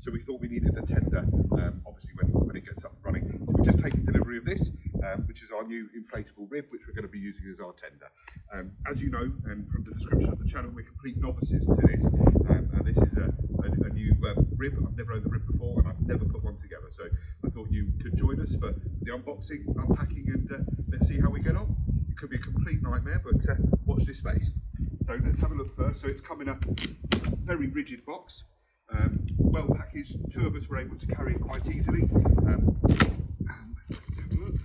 so we thought we needed a tender, obviously when it gets up and running. So we've just taken delivery of this, which is our new inflatable rib, which we're going to be using as our tender. As you know, and from the description of the channel, we're complete novices to this, and this is a new rib. I've never owned a rib before, and I've never put one together, so I thought you could join us for the unboxing, unpacking, and let's see how we get on. It could be a complete nightmare, but watch this space. So let's have a look first. So it's come in a very rigid box, well packaged. Two of us were able to carry it quite easily. Let's have a look.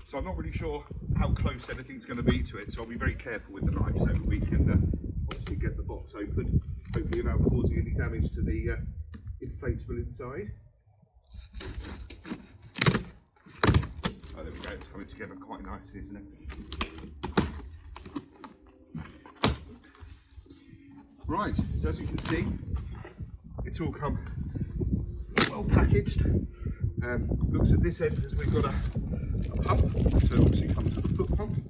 So I'm not really sure how close anything's going to be to it, so I'll be very careful with the knife so that we can obviously get the box open, hopefully without causing any damage to the inflatable inside. Oh, there we go, it's coming together quite nicely, isn't it? Right, so as you can see, it's all come well packaged. Looks at this end as we've got a pump, so it obviously comes with a foot pump.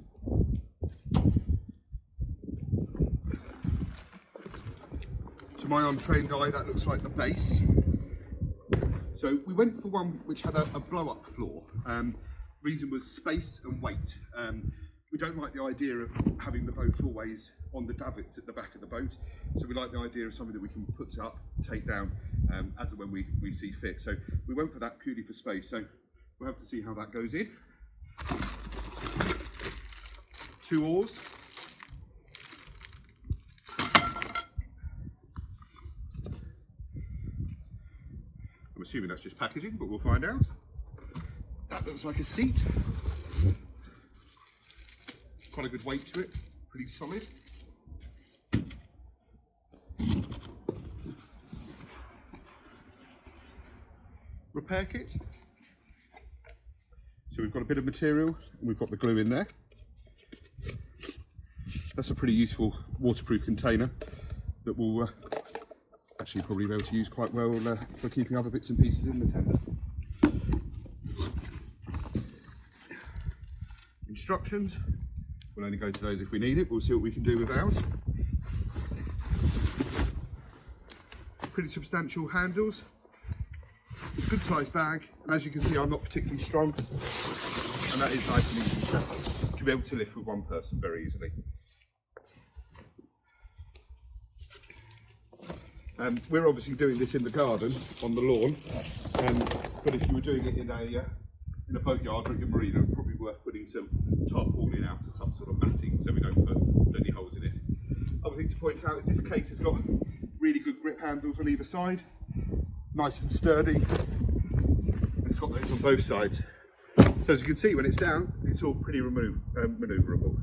To my untrained eye, that looks like the base. So we went for one which had a blow-up floor. Reason was space and weight. We don't like the idea of having the boat always on the davits at the back of the boat, so we like the idea of something that we can put up, take down as and when we see fit. So we went for that purely for space, so we'll have to see how that goes in. 2 oars. I'm assuming that's just packaging, but we'll find out. That looks like a seat. Quite a good weight to it, pretty solid. Repair kit. So we've got a bit of material and we've got the glue in there. That's a pretty useful waterproof container that we'll actually probably be able to use quite well for keeping other bits and pieces in the tender. Instructions. We'll only go to those if we need it. We'll see what we can do without. Pretty substantial handles. Good sized bag, and as you can see, I'm not particularly strong, and that is nice and easy to be able to lift with one person very easily. We're obviously doing this in the garden on the lawn, but if you were doing it in a boatyard or in a marina, it's probably worth putting some tarpaulin out or some sort of matting so we don't put any holes in it. Other thing to point out is this case has got really good grip handles on either side, nice and sturdy. It's got those on both sides. So as you can see, when it's down, it's all pretty manoeuvrable.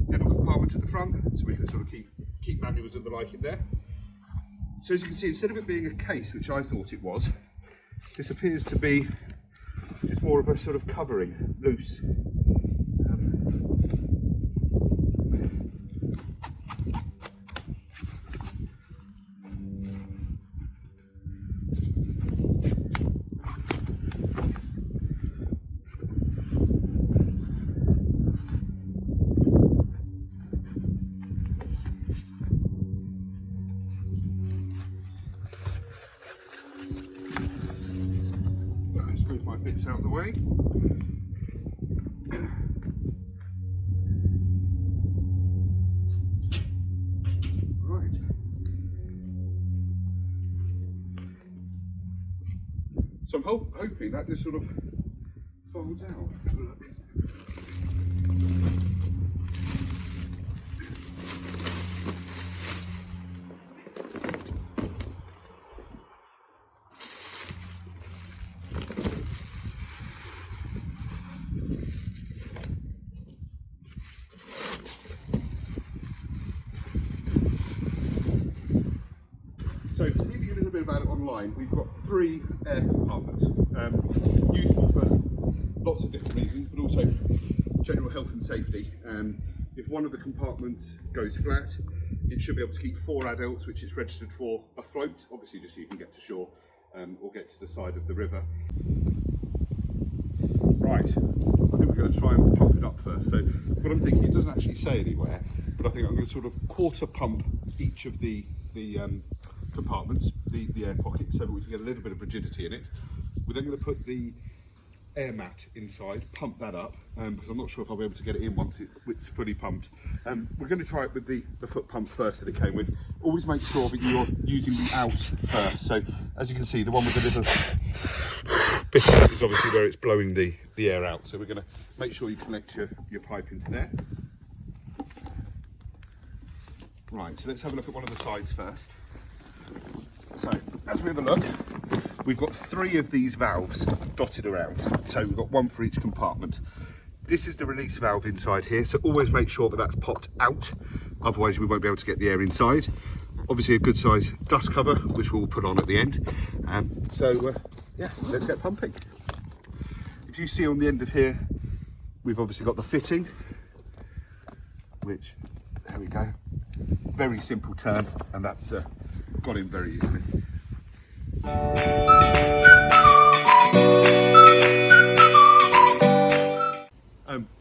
Little compartment at the front, so we can sort of keep manuals and the like in there. So as you can see, instead of it being a case, which I thought it was, this appears to be just more of a sort of covering, loose. Bits out of the way. Right. So I'm hoping that just sort of folds out. So reading a little bit about it online, we've got 3 air compartments, useful for lots of different reasons, but also general health and safety. If one of the compartments goes flat, it should be able to keep 4 adults, which is registered for afloat, obviously just so you can get to shore or get to the side of the river. Right, I think we're going to try and pump it up first. So what I'm thinking, it doesn't actually say anywhere, but I think I'm going to sort of quarter pump each of the compartments, the air pockets, so that we can get a little bit of rigidity in it. We're then going to put the air mat inside, pump that up, because I'm not sure if I'll be able to get it in once it's fully pumped. We're going to try it with the foot pump first that it came with. Always make sure that you're using the out first. So as you can see, the one with the little bit is obviously where it's blowing the air out. So we're going to make sure you connect your pipe into there. Right, so let's have a look at one of the sides first. So as we have a look, we've got 3 of these valves dotted around. So we've got 1 for each compartment. This is the release valve inside here, so always make sure that that's popped out, otherwise we won't be able to get the air inside. Obviously a good size dust cover, which we'll put on at the end. Yeah, let's get pumping. If you see on the end of here, we've obviously got the fitting, which, there we go, very simple turn, and that's got in very easily.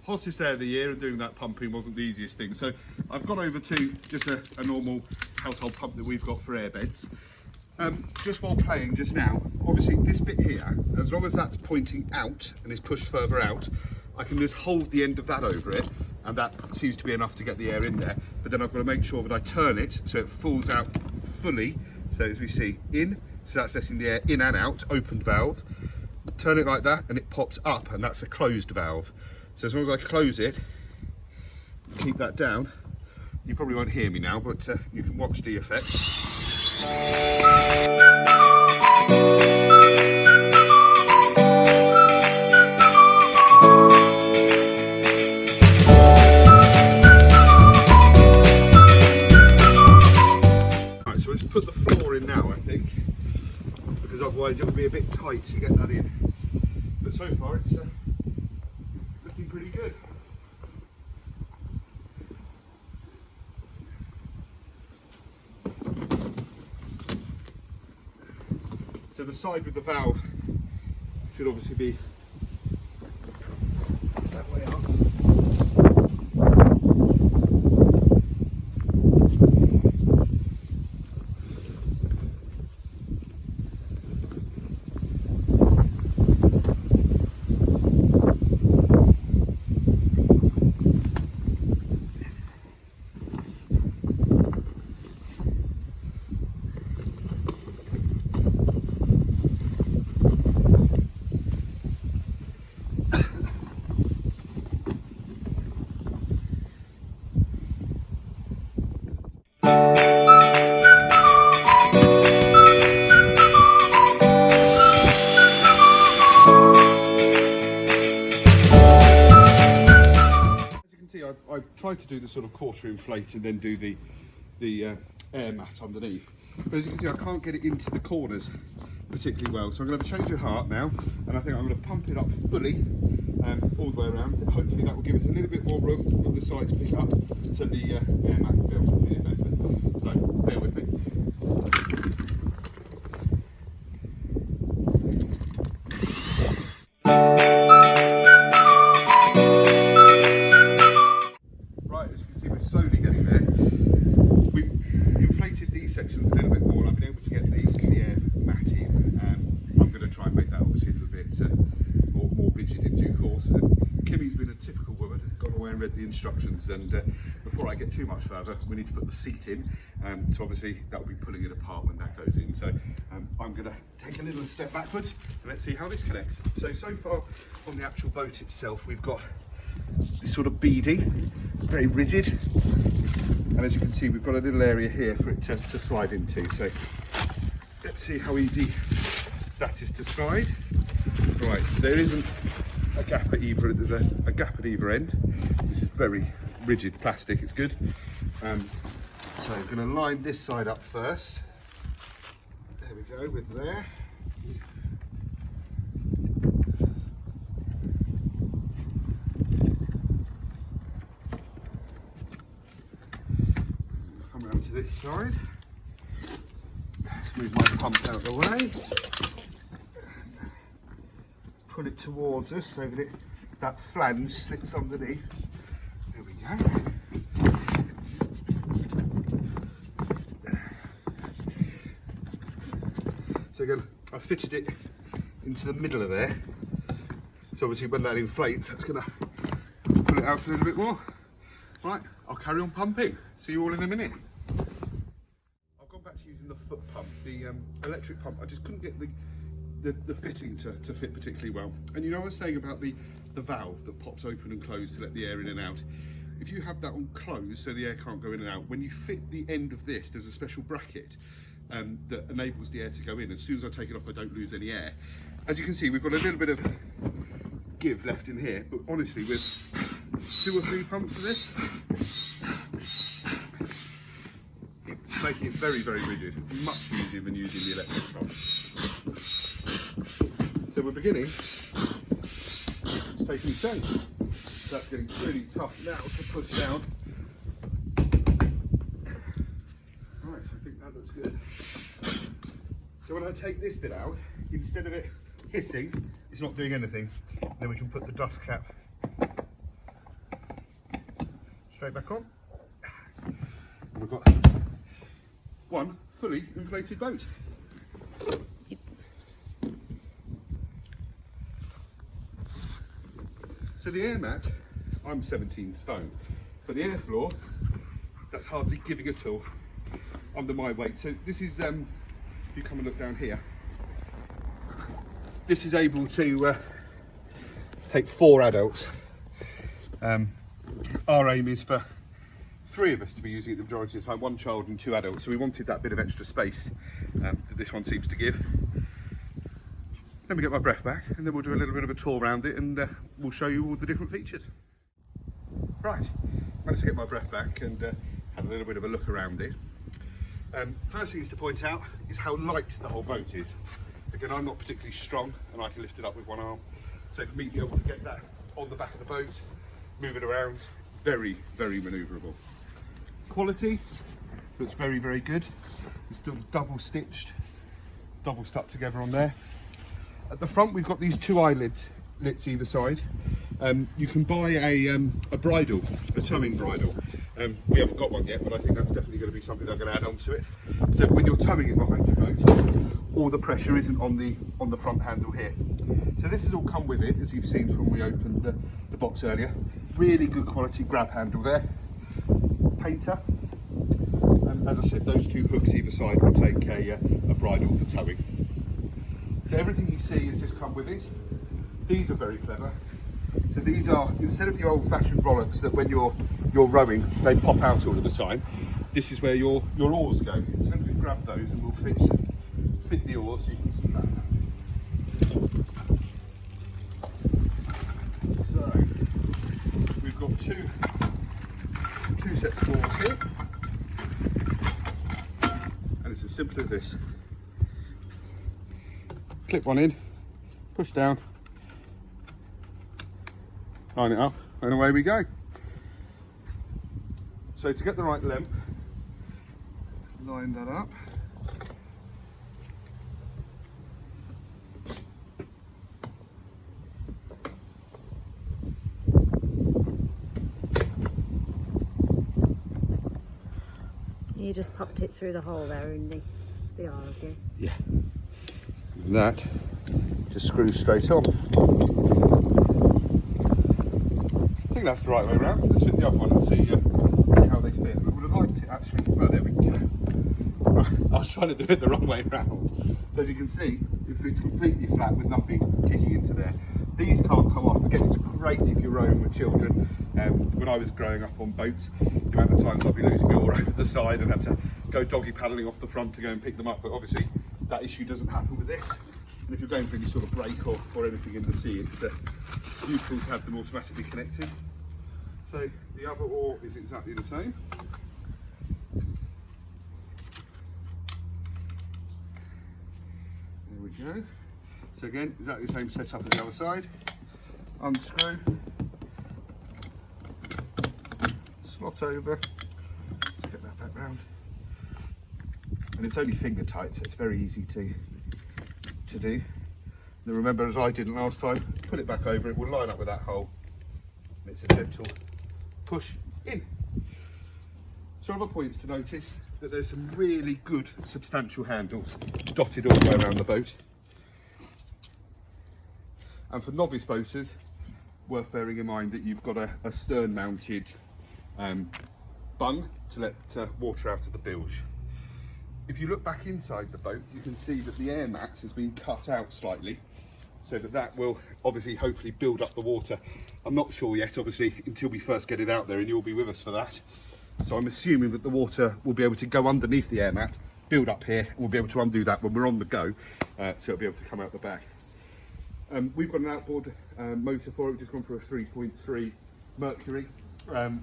Hottest day of the year, and doing that pumping wasn't the easiest thing. So I've gone over to just a normal household pump that we've got for airbeds. Just while playing just now, obviously this bit here, as long as that's pointing out and is pushed further out, I can just hold the end of that over it, and that seems to be enough to get the air in there. But then I've got to make sure that I turn it so it falls out fully. So as we see, in, so that's letting the air in and out, opened valve. Turn it like that and it pops up, and that's a closed valve. So as long as I close it, keep that down, you probably won't hear me now, but you can watch the effect. Right, so let's put the floor in now, I think, because otherwise it'll be a bit tight to get that in. But so far it's looking pretty good. So the side with the valve should obviously be that way up. I tried to do the sort of quarter inflate and then do the air mat underneath, but as you can see I can't get it into the corners particularly well, so I'm going to have a change of heart now, and I think I'm going to pump it up fully all the way around. Hopefully that will give us a little bit more room with the sides pick up, so the air mat will be able to fit in better. So bear with me. Sections a little bit more. I've been able to get the air mat in. I'm going to try and make that obviously a little bit more rigid in due course. Kimmy's been a typical woman, gone away and read the instructions, and before I get too much further, we need to put the seat in, so obviously that will be pulling it apart when that goes in. So I'm going to take a little step backwards and let's see how this connects. So far on the actual boat itself, we've got this sort of beading, very rigid. And as you can see, we've got a little area here for it to slide into. So let's see how easy that is to slide. Right, so there isn't a gap at either, there's a gap at either end. This is very rigid plastic, it's good. So I'm going to line this side up first. There we go, with there. This side, let's move my pump out of the way, pull it towards us so that it that flange slits underneath. There we go. So again, I fitted it into the middle of there. So obviously when that inflates, that's going to pull it out a little bit more. Right, I'll carry on pumping. See you all in a minute. I've gone back to using the foot pump, the electric pump. I just couldn't get the fitting to fit particularly well. And you know what I was saying about the valve that pops open and closed to let the air in and out? If you have that on closed so the air can't go in and out, when you fit the end of this, there's a special bracket that enables the air to go in. As soon as I take it off, I don't lose any air. As you can see, we've got a little bit of give left in here, but honestly, with 2 or 3 pumps of this, it's making it very, very rigid. Much easier than using the electric pump. So we're beginning, it's taking shape. So that's getting really tough now to push down. Right, so I think that looks good. So when I take this bit out, instead of it hissing, it's not doing anything. Then we can put the dust cap straight back on. And we've got one fully inflated boat. So the air mat, I'm 17 stone, but the air floor, that's hardly giving at all under my weight. So this is, if you come and look down here, this is able to take 4 adults. Our aim is for 3 of us to be using it the majority of the time, 1 child and 2 adults. So we wanted that bit of extra space that this one seems to give. Let me get my breath back and then we'll do a little bit of a tour around it and we'll show you all the different features. Right, managed to get my breath back and have a little bit of a look around it. First thing is to point out is how light the whole boat is. Again, I'm not particularly strong and I can lift it up with 1 arm. So for me to be able to get that on the back of the boat, move it around, very, very manoeuvrable. Quality looks very, very good. It's still double stitched, double stuck together on there. At the front, we've got these 2 eyelets either side. You can buy a bridle, a towing bridle. We haven't got one yet, but I think that's definitely going to be something that I'm going to add onto it. So when you're towing it behind your boat, all the pressure isn't on the front handle here. So this has all come with it, as you've seen from when we opened the box earlier. Really good quality grab handle there. Painter. And as I said, those 2 hooks either side will take a bridle for towing. So everything you see has just come with it. These are very clever. So these are, instead of the old-fashioned rollocks that when you're rowing, they pop out all of the time, this is where your oars go. So let me grab those and we'll fit the oars so you can see that. So we've got two sets of oars here. And it's as simple as this. Clip one in, push down, line it up, and away we go. So to get the right length, let's line that up. You just popped it through the hole there in the R of you. Yeah. And that just screws straight on. I think that's the right way around. Let's fit the other one and see how they fit. We would have liked it actually. Oh, there we go. I was trying to do it the wrong way around. So as you can see, it fits completely flat with nothing kicking into there. These can't come off. Again, it's great if you're rowing with children. When I was growing up on boats, the amount of times I'd be losing my oar over the side and had to go doggy paddling off the front to go and pick them up. But obviously, that issue doesn't happen with this. And if you're going for any sort of break or anything in the sea, it's useful to have them automatically connected. So the other oar is exactly the same. There we go. So again, exactly the same setup as the other side. Unscrew, slot over, let's get that back round. And it's only finger tight, so it's very easy to do. Now remember, as I didn't last time, pull it back over, it will line up with that hole. And it's a gentle push in. So other points to notice, that there's some really good substantial handles dotted all the way around the boat. And for novice boaters, worth bearing in mind that you've got a stern mounted bung to let water out of the bilge. If you look back inside the boat, you can see that the air mat has been cut out slightly, so that will obviously hopefully build up the water. I'm not sure yet, obviously, until we first get it out there, and you'll be with us for that. So I'm assuming that the water will be able to go underneath the air mat, build up here, and we'll be able to undo that when we're on the go, so it'll be able to come out the back. We've got an outboard motor for it. We've just gone for a 3.3 Mercury,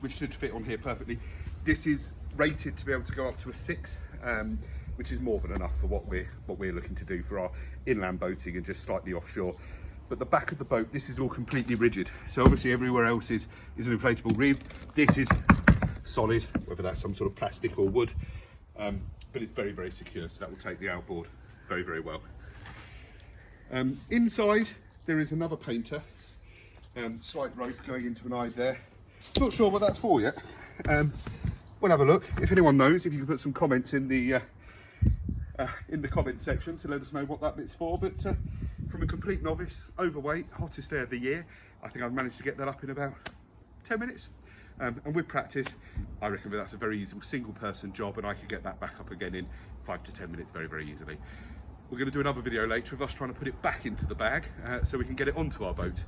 which should fit on here perfectly. This is rated to be able to go up to a 6, which is more than enough for what we're looking to do for our inland boating and just slightly offshore. But the back of the boat, this is all completely rigid. So obviously everywhere else is an inflatable rib. This is solid, whether that's some sort of plastic or wood, but it's very, very secure, so that will take the outboard very, very well. Inside there is another painter, slight rope going into an eye there. Not sure what that's for yet. We'll have a look. If anyone knows, if you can put some comments in the comment section to let us know what that bit's for. But from a complete novice, overweight, hottest day of the year, I think I've managed to get that up in about 10 minutes. And with practice, I reckon that that's a very easy single person job, and I could get that back up again in 5 to 10 minutes very, very easily. We're going to do another video later of us trying to put it back into the bag so we can get it onto our boat.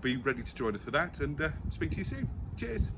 Be ready to join us for that, and speak to you soon. Cheers.